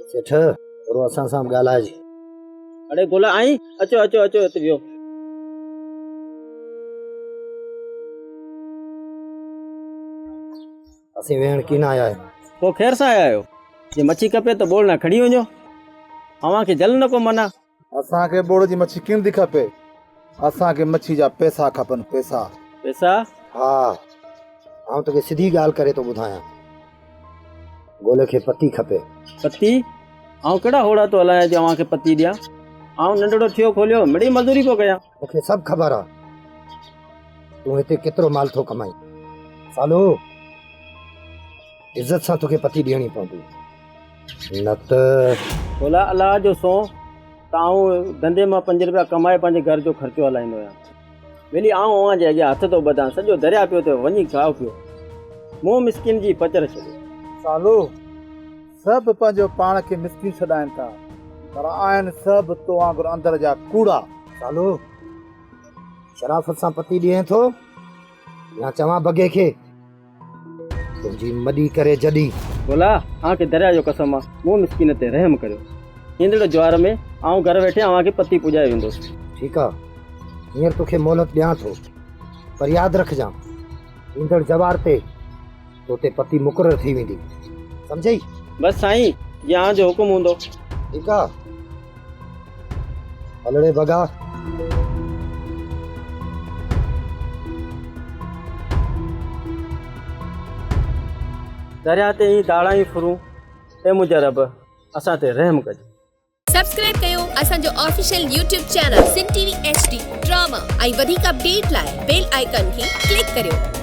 सेठ थोरो असां सां ॻाल्हाइजे। अरे गोला आई, अचो अचो अचो हिते वियो। असीं वेहण की न आया आहियूं। पोइ खैर सां आया आहियो। जे मच्छी खपे त बोल न खणी वञो, अव्हांखे जल न को मना। असांखे बोड़ जी मच्छी किन खपे, असांखे मच्छी जा पैसा खपनि। पैसा पैसा? हा, आउं तोखे सिधी ॻाल्हि करे थो ॿुधायां। गोले खे पती खपे। पती? आउं कहिड़ा होड़ा तो हलायां जो अव्हांखे पती ॾियां? आउं नंढड़ो थियो खोलियो मिड़ी मज़दूरी पियो कयां। मूंखे सभु ख़बर आहे तूं हिते केतिरो माल थो कमाई। सालो इज़त सां तोखे पती ॾियणी पवंदी, न त गोला अलाह जो सो त आउं धंधे मां 5 रुपया कमाए पंहिंजे घर जो ख़र्चो हलाईंदो आहियां। वेली आउं अव्हां जे अॻियां हथ थो ॿधां, सॼो दरिया पियो थियो, वञी खाओ पियो। मूं मिसकिन जी पचर छॾियो। सालो सभु पंहिंजो पाण खे मिसकिन छॾाइनि था, पर आहिनि सभु तो वांगुरु अंदर जा कूड़ा। सालो शराफ़त सां पती ॾिए थो या चवां बगे खे तुंहिंजी मॾी करे जॾी। गोला तव्हांखे दरिया जो कसम आहे, मूं मिसकिन ते रहम करियो। ईंदड़ ज्वार में आउं घर वेठे अव्हांखे पती पुॼाए वेंदुसि। ठीकु आहे, हींअर तोखे मोहलत ॾियां थो, पर यादि रखजांइ ईंदड़ जवार ते तोते पती मुक़ररु थी वेंदी, सम्झई? बसि साईं, जीअं तव्हांजो हुकुम हूंदो। ठीकु आहे, हलड़े बगा। दरिया ते ई दाड़ा ई फुरूं, ए मुंहिंजा रब असां ते रहम कजो। सब्सक्राइब कयो असांजो official YouTube channel Sindh TV HD drama ऐं वधीक अपडेट लाइ बेल आइकन खे क्लिक करियो।